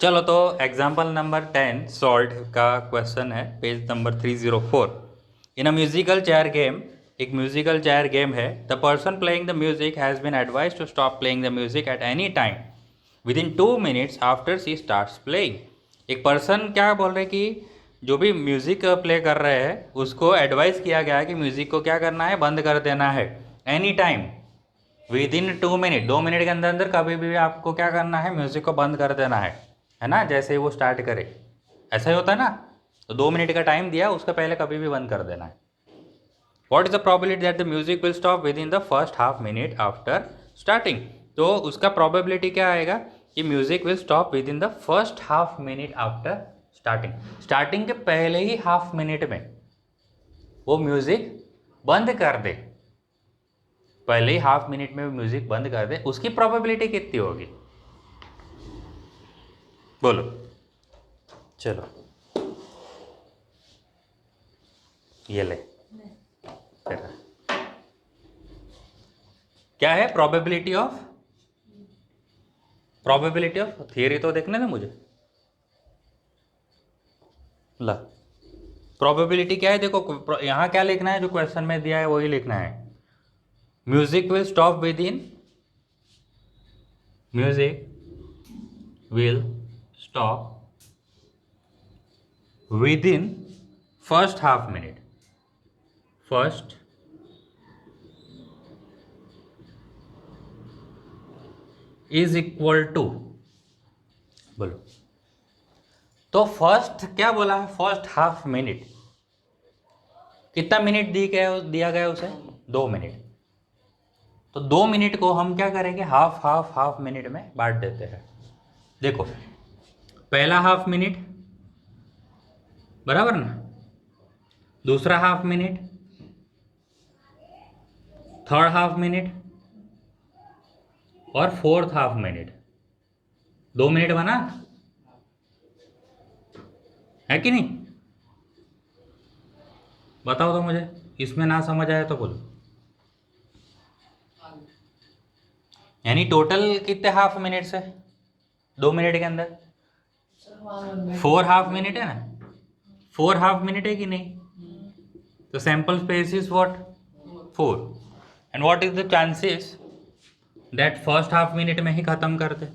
चलो तो example number 10 solve का क्वेश्चन है, page number 304। In a musical chair game, एक म्यूजिकल चेयर गेम है। The person playing the music has been advise to stop playing the music at any time within 2 minutes after she starts playing. एक person क्या बोल रहे कि जो भी music play कर रहे हैं उसको एडवाइस किया गया है कि म्यूजिक को क्या करना है, बंद कर देना है any time within 2 minute. 2 minute के अंदर अंदर कभी भी आपको क्या करना है, म्यूजिक को बंद कर देना है ना। जैसे ही वो स्टार्ट करे, ऐसा ही होता है ना। तो 2 मिनट का टाइम दिया, उसके पहले कभी भी बंद कर देना है। What is the probability that the music will stop with in the first half minute after starting. तो उसका प्रोबेबिलिटी क्या आएगा कि music will stop with in the first half minute after starting. Starting के पहले ही हाफ मिनट में वो music बंद कर दे, पहले ही हाफ मिनट में म्यूजिक बंद कर दे, उसकी प्रोबेबिलिटी कितनी होगी बोलो। चलो ये ले, तेरा क्या है probability of, probability of theory तो देखने दे मुझे। ला प्रोबेबिलिटी क्या है, देखो यहाँ क्या लिखना है, जो क्वेश्चन में दिया है वही लिखना है। Music will stop within, music will stop within first half minute, first is equal to, बोलो। तो फर्स्ट क्या बोला है, फर्स्ट हाफ मिनट। कितना मिनट दिया गया उसे, 2 मिनट। तो 2 मिनट को हम क्या करेंगे, हाफ हाफ हाफ मिनट में बांट देते हैं। देखो पहला हाफ मिनट बराबर ना, दूसरा half minute, third half minute और फोर्थ हाफ मिनट। 2 मिनट बना है कि नहीं, बताओ तो मुझे। इसमें ना समझ आया तो बोलो। यानी टोटल कितने हाफ मिनट्स है 2 मिनट के अंदर, 4 हाफ मिनट है ना, 4 हाफ मिनट है कि नहीं। तो sample space is what, 4। And what is the chances that first half minute में ही खत्म कर दे।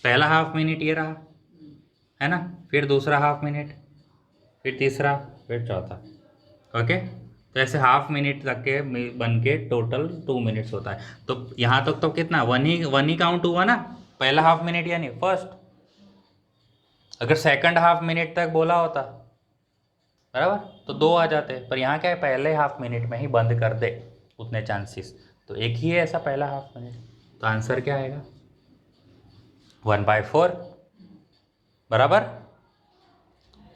पहला हाफ मिनट ये रहा है ना, फिर दूसरा हाफ मिनट, फिर तीसरा, फिर चौथा। ओके, तो ऐसे हाफ मिनट तक के बन के टोटल 2 मिनट्स होता है। तो यहाँ तक तो कितना, वन ही काउंट हुआ ना, पहला हाफ मिनट यानी फर्स्ट। अगर सेकंड हाफ मिनट तक बोला होता बराबर तो 2 आ जाते, पर यहाँ क्या है, पहले हाफ मिनट में ही बंद कर दे, उतने चांसेस तो एक ही है ऐसा पहला हाफ मिनट। तो आंसर क्या आएगा, 1/4 बराबर।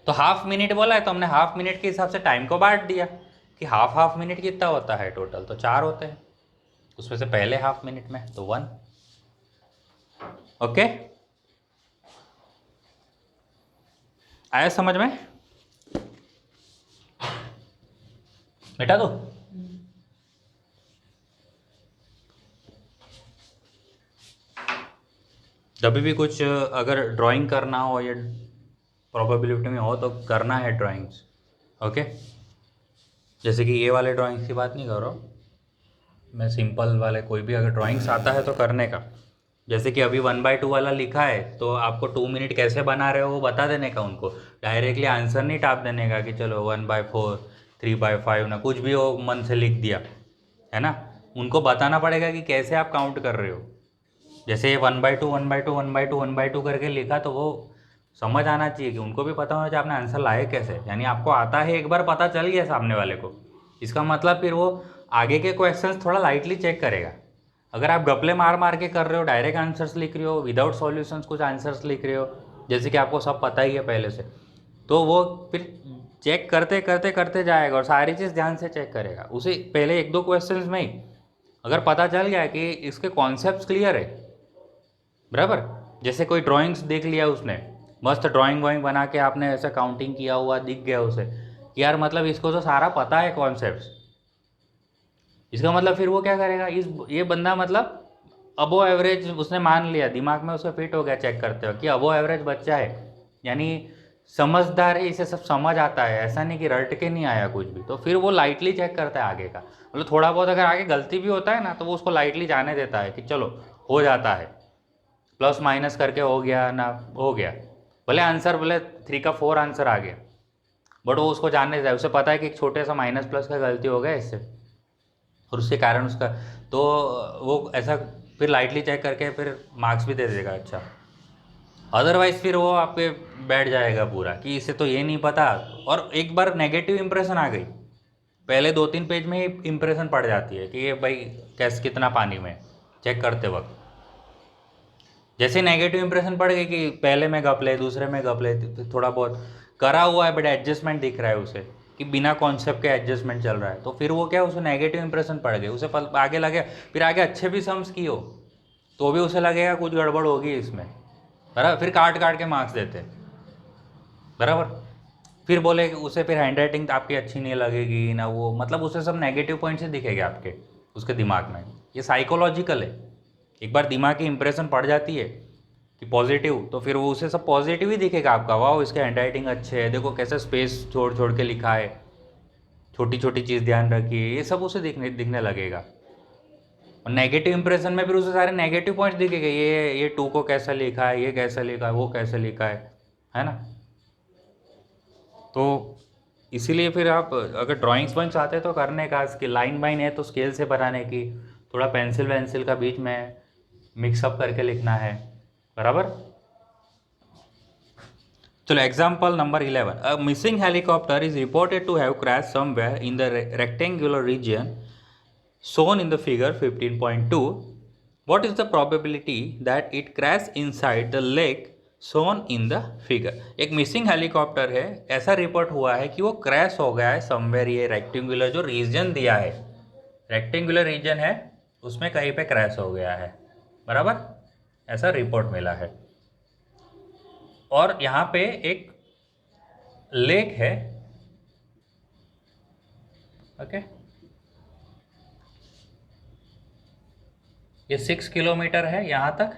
तो हाफ मिनट बोला है तो हमने हाफ मिनट के हिसाब से टाइम को बांट दिया कि हाफ हाफ मिनट कितना होता है टोटल, तो 4 होते हैं, उसमें से पहले हाफ मिनट में तो 1। ओके, आया समझ में बेटा। तो जब भी कुछ अगर ड्राइंग करना हो या प्रोबेबिलिटी में हो तो करना है ड्राइंग्स। ओके, जैसे कि ये वाले ड्राइंग्स की बात नहीं कर रहा हूँ मैं, सिंपल वाले कोई भी अगर ड्राइंग्स आता है तो करने का। जैसे कि अभी 1/2 वाला लिखा है तो आपको 2 मिनट कैसे बना रहे हो वो बता देने का उनको, डायरेक्टली आंसर नहीं टाप देने का कि चलो 1/4 3/5 ना कुछ भी हो मन से लिख दिया है ना। उनको बताना पड़ेगा कि कैसे आप काउंट कर रहे हो। जैसे 1/2 1/2 1/2 1/2 करके लिखा तो वो समझ आना चाहिए कि उनको भी पता होना चाहिए आपने आंसर लाए कैसे। यानी आपको आता है, एक बार पता चल गया सामने वाले को, इसका मतलब फिर वो आगे के क्वेश्चंस थोड़ा लाइटली चेक करेगा। अगर आप गपले मार मार के कर रहे हो, डायरेक्ट आंसर्स लिख रहे हो, विदाउट सॉल्यूशंस कुछ आंसर्स लिख रहे हो, जैसे कि आपको सब पता ही है पहले से, तो वो फिर चेक करते करते करते जाएगा और सारी चीज़ ध्यान से चेक करेगा। उसे पहले 1-2 क्वेश्चंस में ही अगर पता चल गया कि इसके कॉन्सेप्ट्स क्लियर है बराबर। जैसे कोई ड्राइंग्स देख लिया उसने, मस्त ड्राइंग वाइंग बना के आपने ऐसा काउंटिंग किया हुआ दिख गया उसे कि यार मतलब इसको तो सारा पता है कॉन्सेप्ट्स, इसका मतलब फिर वो क्या करेगा, ये बंदा मतलब अबो एवरेज उसने मान लिया, दिमाग में उसका फिट हो गया चेक करते हो कि अबो एवरेज बच्चा है, यानी समझदार है, इसे सब समझ आता है, ऐसा नहीं कि रट के नहीं आया कुछ भी, तो फिर वो लाइटली चेक करता है आगे का। मतलब थोड़ा बहुत अगर आगे गलती भी होता है ना तो वो उसको लाइटली जाने देता है कि चलो हो जाता है, प्लस माइनस करके हो गया ना, हो गया, भले आंसर भले 3 का 4 आंसर आ गया, बट वो उसको जानने देता है, उसे पता है कि एक छोटे सा माइनस प्लस का गलती हो गया इससे, और उसके कारण उसका, तो वो ऐसा फिर लाइटली चेक करके फिर मार्क्स भी दे देगा अच्छा। अदरवाइज फिर वो आपके बैठ जाएगा पूरा कि इसे तो ये नहीं पता, और एक बार नेगेटिव इंप्रेशन आ गई, पहले 2-3 पेज में ही इंप्रेशन पड़ जाती है कि ये भाई कैसे कितना पानी में चेक करते वक्त, जैसे नेगेटिव इंप्रेशन पड़ गई कि पहले में गप ले, दूसरे में गप ले, थोड़ा बहुत करा हुआ है बट एडजस्टमेंट दिख रहा है उसे कि बिना कॉन्सेप्ट के एडजस्टमेंट चल रहा है, तो फिर वो क्या उसे नेगेटिव इंप्रेशन पड़ गए, उसे आगे लगे, फिर आगे अच्छे भी सम्स की हो तो भी उसे लगेगा कुछ गड़बड़ होगी इसमें, बराबर, फिर काट काट के मार्क्स देते, बराबर, फिर बोले उसे फिर हैंड राइटिंग आपकी अच्छी नहीं लगेगी ना, वो मतलब उसे सब नेगेटिव पॉइंट्स ही दिखेंगे आपके उसके दिमाग में। ये साइकोलॉजिकल है, एक बार दिमाग की इंप्रेशन पड़ जाती है कि पॉजिटिव, तो फिर वो उसे सब पॉजिटिव ही दिखेगा आपका, वाह इसके हैंड राइटिंग अच्छे है, देखो कैसे स्पेस छोड़ छोड़ के लिखा है, छोटी छोटी चीज़ ध्यान रखिए, ये सब उसे दिखने लगेगा। और नेगेटिव इंप्रेशन में फिर उसे सारे नेगेटिव पॉइंट्स दिखेंगे, ये 2 को कैसा लिखा है, ये कैसा लिखा है, वो कैसे लिखा है ना। तो इसीलिए फिर आप अगर ड्राइंग्स वॉइंग्स आते हैं तो करने का, इसकी लाइन बाइन है तो स्केल से बनाने की, थोड़ा पेंसिल वेंसिल का बीच में मिक्सअप करके लिखना है, बराबर। चलो example number 11, a missing helicopter is reported to have crash somewhere in the rectangular region shown in the figure 15.2. What is the probability that it crash inside the lake shown in the figure? एक missing helicopter है, ऐसा report हुआ है कि वो crash हो गया है समवेयर, ये रेक्टेंगुलर जो रीजन दिया है, रेक्टेंगुलर रीजन है उसमें कहीं पे क्रैश हो गया है, बराबर, ऐसा रिपोर्ट मिला है। और यहाँ पे एक लेक है, ओके, ये 6 किलोमीटर है यहाँ तक,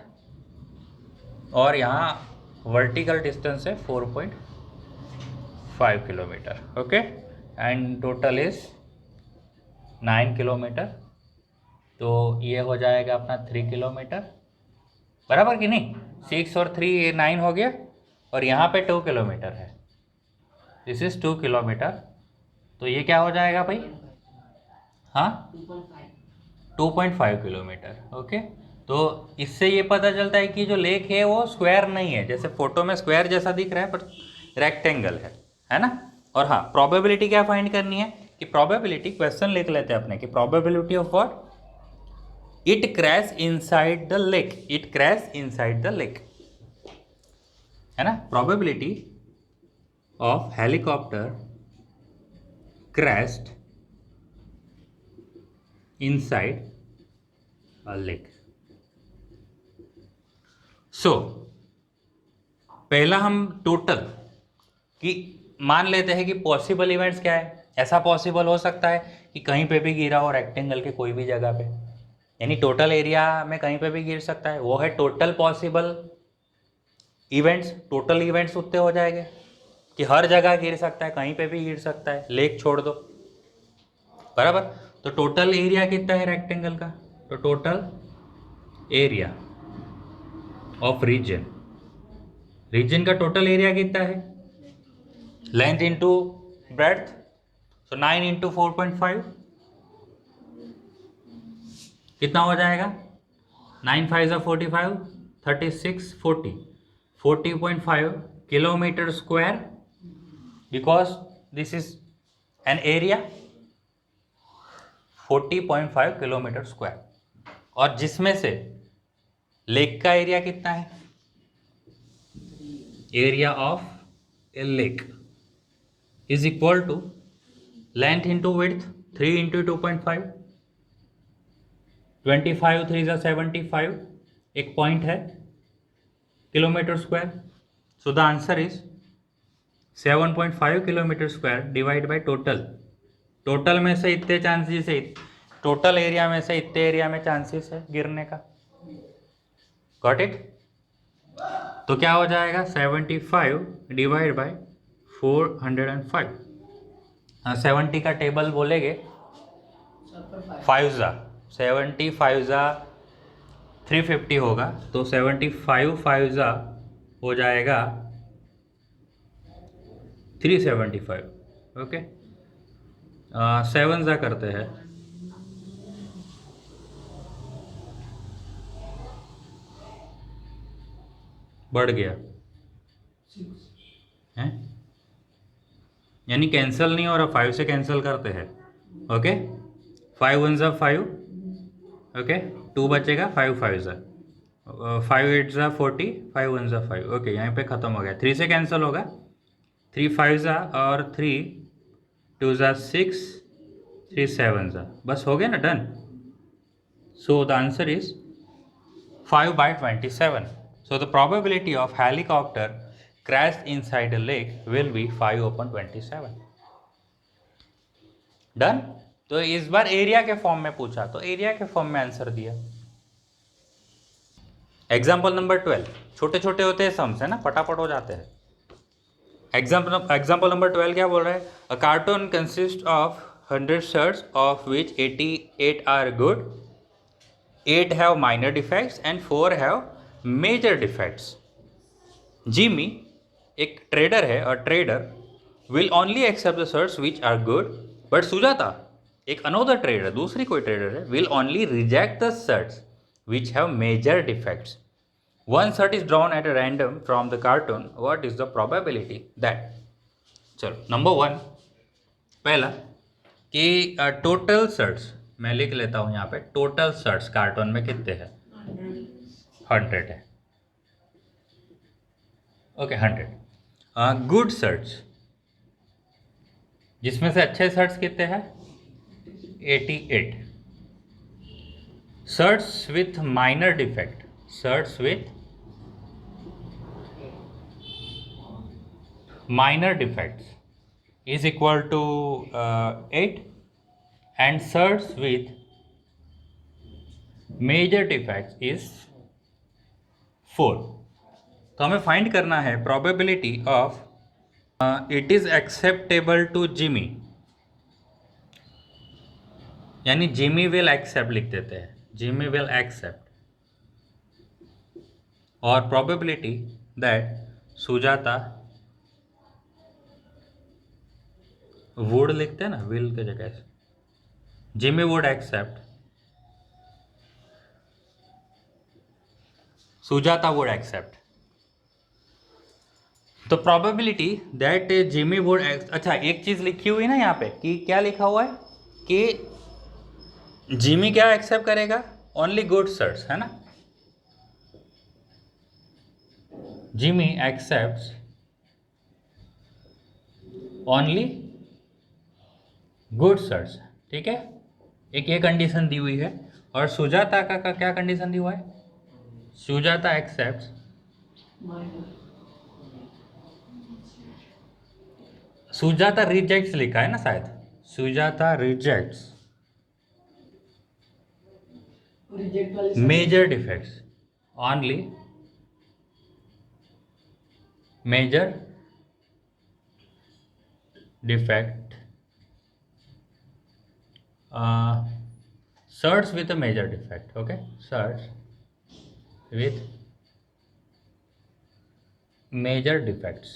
और यहाँ वर्टिकल डिस्टेंस है 4.5 kilometre, okay, and total is 9 kilometre, तो ये हो जाएगा अपना 3 किलोमीटर, बराबर कि नहीं, 6 और 3 ये 9 हो गया, और यहाँ पे 2 किलोमीटर है, दिस इज 2 किलोमीटर, तो ये क्या हो जाएगा भाई, हाँ 2.5 किलोमीटर, ओके। तो इससे ये पता चलता है कि जो लेक है वो स्क्वायर नहीं है, जैसे फोटो में स्क्वायर जैसा दिख रहा है पर रेक्टेंगल है ना। और हाँ, प्रोबेबिलिटी क्या फाइंड करनी है कि प्रोबेबिलिटी, क्वेश्चन लिख लेते हैं अपने कि probability of what, it crash inside the lake, it crash inside the lake, है ना। Probability of helicopter crashed inside a lake. So पहला हम टोटल कि मान लेते हैं कि पॉसिबल इवेंट्स क्या है, ऐसा पॉसिबल हो सकता है कि कहीं पे भी गिरा हो रेक्टेंगल के कोई भी जगह पे, यानी टोटल एरिया में कहीं पे भी गिर सकता है, वो है total possible events. Total events उतने हो जाएंगे कि हर जगह गिर सकता है, कहीं पे भी गिर सकता है, लेक छोड़ दो, बराबर। तो टोटल एरिया कितना है रेक्टेंगल का, तो total area of region, region का टोटल एरिया कितना है, लेंथ इंटू ब्रेड्थ, तो 9 इंटू 4.5 कितना हो जाएगा, 9 5 45, 36 40, 40.5 kilometre square, because this is an area 40.5 kilometre square, और जिसमें से लेक का एरिया कितना है, area of a lake is equal to length into width, 3 into 2.5, 25 3 ज़ा 75, एक पॉइंट है, kilometre square, so the answer is 7.5 kilometre square divide by total, total में से इतने चांसेस है, टोटल एरिया में से इतने एरिया में चांसेस है गिरने का, गॉट इट? तो क्या हो जाएगा 75 डिवाइड बाई 405। 70 का टेबल बोलेंगे 5 ज़ा 75 ज़ा 350 होगा, तो 75 5 ज़ा हो जाएगा 375। ओके, 7 ज़ा करते हैं, बढ़ गया है, यानी कैंसिल नहीं हो रहा, 5 से कैंसिल करते हैं। ओके, 5 1 ज़ा 5, ओके 2 बचेगा, 5 5 ज़ा 5 8 ज़ा 40, 5 1 ज़ा 5। ओके, यहाँ पे ख़त्म हो गया, 3 से कैंसिल होगा, 3 5 ज़ा और 3 2 ज़ा 6, 3 7 ज़ा, बस हो गया ना, done. So the answer is 5/27. So the probability of helicopter crashed inside a lake will be 5/27. Done. तो इस बार एरिया के फॉर्म में पूछा, तो एरिया के फॉर्म में आंसर दिया। एग्जाम्पल नंबर 12, छोटे छोटे होते हैं सम्स, है ना, फटाफट हो जाते हैं। एग्जाम्पल नंबर 12 क्या बोल रहा है? A cartoon consist of 100 shirts of which 88 are good, 8 have minor defects and 4 have major defects. Jimmy, एक ट्रेडर है, और trader will only accept the shirts which are good, but Sujata, एक another ट्रेडर, दूसरी कोई ट्रेडर है, will only reject the shirts which have major defects. One shirt is drawn at a random from the cartoon. What is the probability that? चलो number 1, पहला कि total shirts, मैं लिख लेता हूँ यहाँ पे, टोटल शर्ट्स कार्टून में कितने हैं? 100 है। ओके, 100। गुड शर्ट्स, जिसमें से अच्छे शर्ट्स कितने हैं? 88। Shirts with minor defect, shirts with minor defects is equal to 8, and shirts with major defects is 4। तो हमें फाइंड करना है probability of it is acceptable to Jimmy, यानी Jimmy will accept लिख देते हैं, Jimmy will accept, और probability that Sujata would लिखते हैं ना, विल के जगह से, Jimmy would accept, Sujata would accept. तो प्रोबेबिलिटी दैट जिमी वुड, अच्छा एक चीज लिखी हुई ना यहाँ पे, कि क्या लिखा हुआ है कि जिमी क्या एक्सेप्ट करेगा? ओनली गुड शर्ट्स, है ना, Jimmy accept only good shirts, ठीक है, एक ये कंडीशन दी हुई है। और सुजाता का क्या कंडीशन दी हुआ है? सुजाता एक्सेप्ट सुजाता रिजेक्ट्स लिखा है ना शायद, Sujata rejects major defects, only major defect shirts with a major defect। okay, shirts with major defects,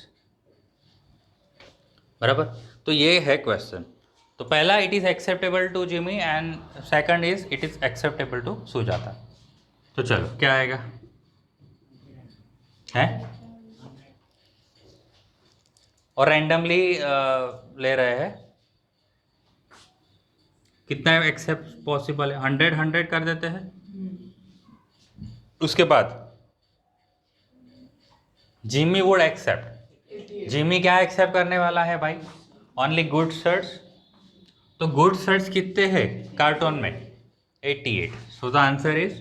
बराबर। तो ये है क्वेश्चन। तो पहला it is acceptable to Jimmy, and second is it is acceptable to Sujata. तो चलो क्या आएगा है, और रैंडमली ले रहे हैं, कितना एक्सेप्ट पॉसिबल है? 100 100 कर देते हैं। उसके बाद जिमी वुड एक्सेप्ट, जिमी क्या एक्सेप्ट करने वाला है भाई? Only good shirts. तो गुड शर्ट्स कितने हैं कार्टून में? 88। सो द आंसर इज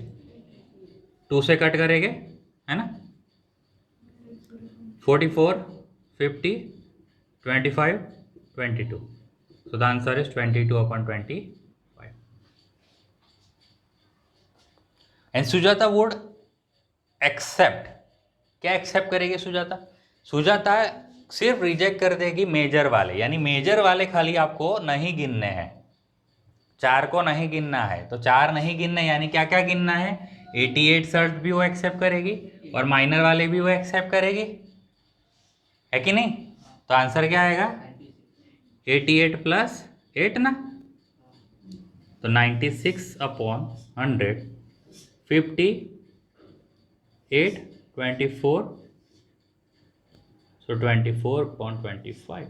2 से कट करेंगे, है ना, 44 50 25 22। So the answer is 22/25। And Sujata would accept, क्या एक्सेप्ट करेगी सुजाता? सुजाता सिर्फ रिजेक्ट कर देगी मेजर वाले, यानी मेजर वाले खाली आपको नहीं गिनने हैं, 4 को नहीं गिनना है। तो 4 नहीं गिनने यानी क्या क्या गिनना है? 88 शर्त भी वो एक्सेप्ट करेगी और माइनर वाले भी वो एक्सेप्ट करेगी, है कि नहीं? तो आंसर क्या आएगा? 88 + 8 ना, तो 96/100, 58, 24, सो 24.25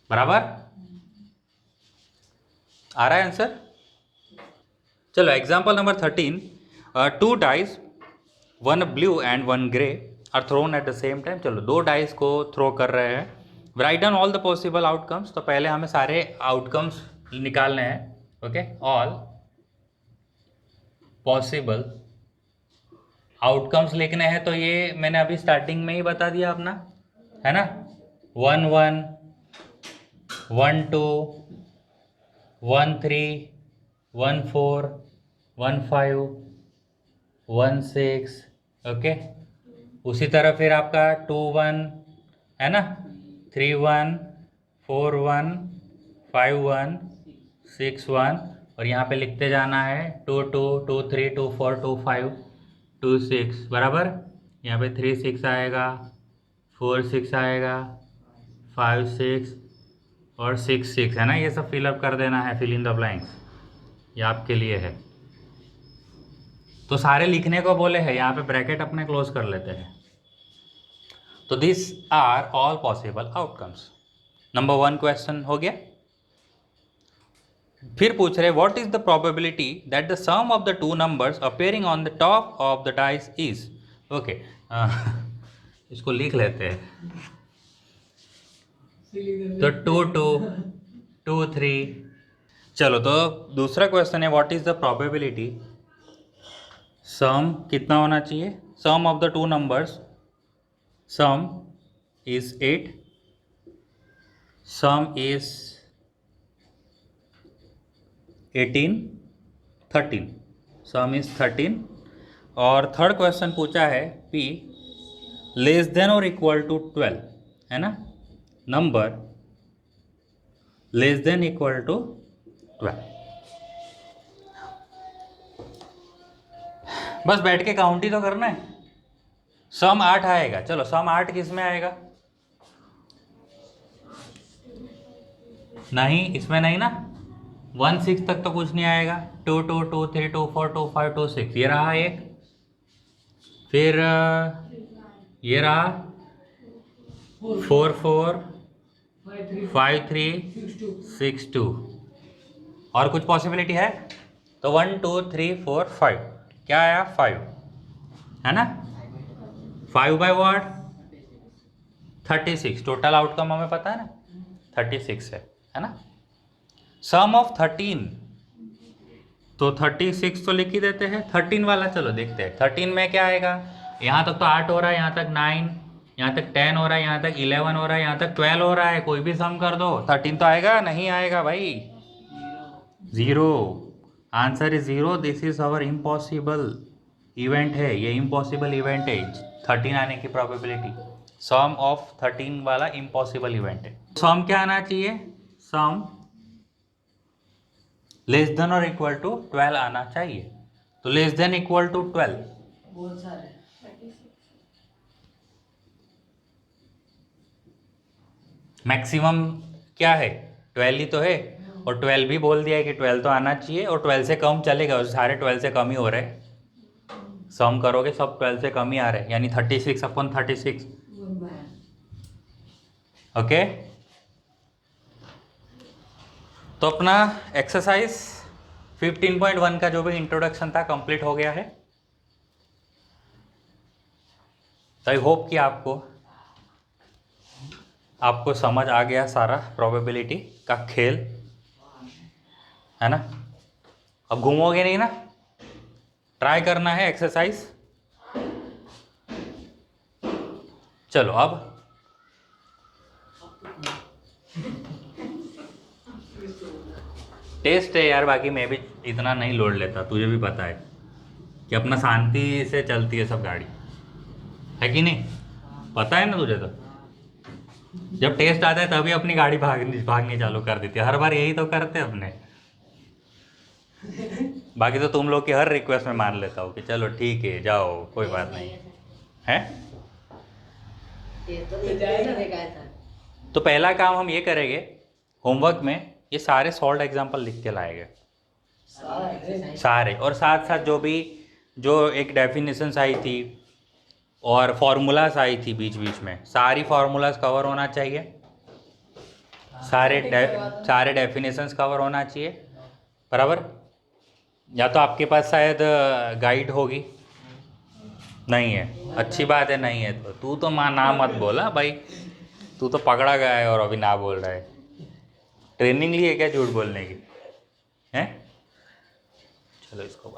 बराबर आ रहा है आंसर। चलो example number 13, 2 dice, 1 blue and 1 grey are thrown at the same time. चलो 2 डाइस को थ्रो कर रहे हैं, write down all the possible outcomes. तो पहले हमें सारे आउटकम्स निकालने हैं, ओके। ऑल पॉसिबल आउटकम्स लिखने हैं, तो ये मैंने अभी स्टार्टिंग में ही बता दिया अपना, है ना। 1 1, 1 2, 1 3, 1 4, 1 5, 1 6, ओके। उसी तरह फिर आपका 2 1 है ना, 3 1, 4 1, 5 1, 6 1, और यहाँ पे लिखते जाना है 2 2, 2 3, 2 4, 2 5, 2 6 बराबर। यहाँ पे 3 6 आएगा, 4 6 आएगा, 5 6 और 6 6, है ना। ये सब फिलअप कर देना है, फिल इन द ब्लैंक्स, ये आपके लिए है। तो सारे लिखने को बोले हैं, यहाँ पे ब्रैकेट अपने क्लोज कर लेते हैं। तो this are all possible outcomes. Number 1 question हो गया। फिर पूछ रहे what is the probability that the sum of the 2 numbers appearing on the top of the dice is, okay. इसको लिख लेते हैं। तो 2 2, 2 3। चलो तो दूसरा क्वेश्चन है what is the probability, sum कितना होना चाहिए, sum of the 2 numbers, sum is 8, sum is 18, 13, sum is 13। और थर्ड क्वेश्चन पूछा है P लेस देन और इक्वल टू 12, है ना, number less than equal to 12। बस बैठ के काउंट ही तो करना है। सम 8 आएगा, चलो सम 8 किस में आएगा? नहीं, इसमें नहीं ना, 1 6 तक तो कुछ नहीं आएगा। 2 2, 2 3, 2 4, 2 5, 2 6, ये रहा एक। फिर ये रहा 4 4, 5 3, 6 2। और कुछ पॉसिबिलिटी है? तो 1 2 3 4 5, क्या आया? 5, है ना। 5 बाय व्हाट? 36। टोटल आउटकम हमें पता है ना, 36 है ना। सम ऑफ 13, तो 36 तो लिख ही देते हैं। 13 वाला चलो देखते हैं, 13 में क्या आएगा? यहाँ तक तो 8 हो रहा है, यहाँ तक 9, यहाँ तक 10 हो रहा है, यहाँ तक 11 हो रहा है, यहाँ तक 12 हो रहा है। कोई भी सम कर दो, 13 तो आएगा? नहीं आएगा भाई, 0। Answer is 0। This is our impossible event है, ये इम्पॉसिबल इवेंट है 13 आने की प्रोबेबिलिटी। सम ऑफ 13 वाला इम्पॉसिबल इवेंट है। सम क्या आना चाहिए? सम लेस देन और इक्वल टू 12 आना चाहिए। तो लेस देन इक्वल टू 12, बहुत सारे मैक्सिमम क्या है? 12 ही तो है, और 12 भी बोल दिया है कि 12 तो आना चाहिए, और 12 से कम चलेगा, सारे 12 से कम ही हो रहे हैं। सम करोगे सब 12 से कम ही आ रहे हैं, यानी 36/36। ओके, तो अपना एक्सरसाइज 15.1 का जो भी इंट्रोडक्शन था कंप्लीट हो गया है। तो आई होप कि आपको समझ आ गया सारा प्रोबेबिलिटी का खेल, है ना। अब घूमोगे नहीं ना, ट्राई करना है एक्सरसाइज। चलो अब टेस्ट है यार, बाकी मैं भी इतना नहीं लोड लेता, तुझे भी पता है। कि अपना शांति से चलती है सब गाड़ी, है कि नहीं? पता है ना तुझे? तो जब टेस्ट आता है तभी अपनी गाड़ी भागनी चालू कर देती है। हर बार यही तो करते हैं अपने। बाकी तो तुम लोग की हर रिक्वेस्ट में मान लेता हूँ कि चलो ठीक है जाओ, कोई बात नहीं है। तो पहला काम हम ये करेंगे होमवर्क में, ये सारे सॉल्व एग्जाम्पल लिख के लाएंगे सारे, और साथ साथ जो एक डेफिनेशंस आई थी और फार्मूलाज आई थी बीच बीच में, सारी फार्मूलाज कवर होना चाहिए, सारे डेफिनेशंस कवर होना चाहिए, बराबर? या तो आपके पास शायद गाइड होगी, नहीं है, अच्छी बात है, नहीं है तो तू तो ना मत बोला भाई, तू तो पकड़ा गया है और अभी ना बोल रहा है। ट्रेनिंग ली है क्या झूठ बोलने की? हैं? चलो इसको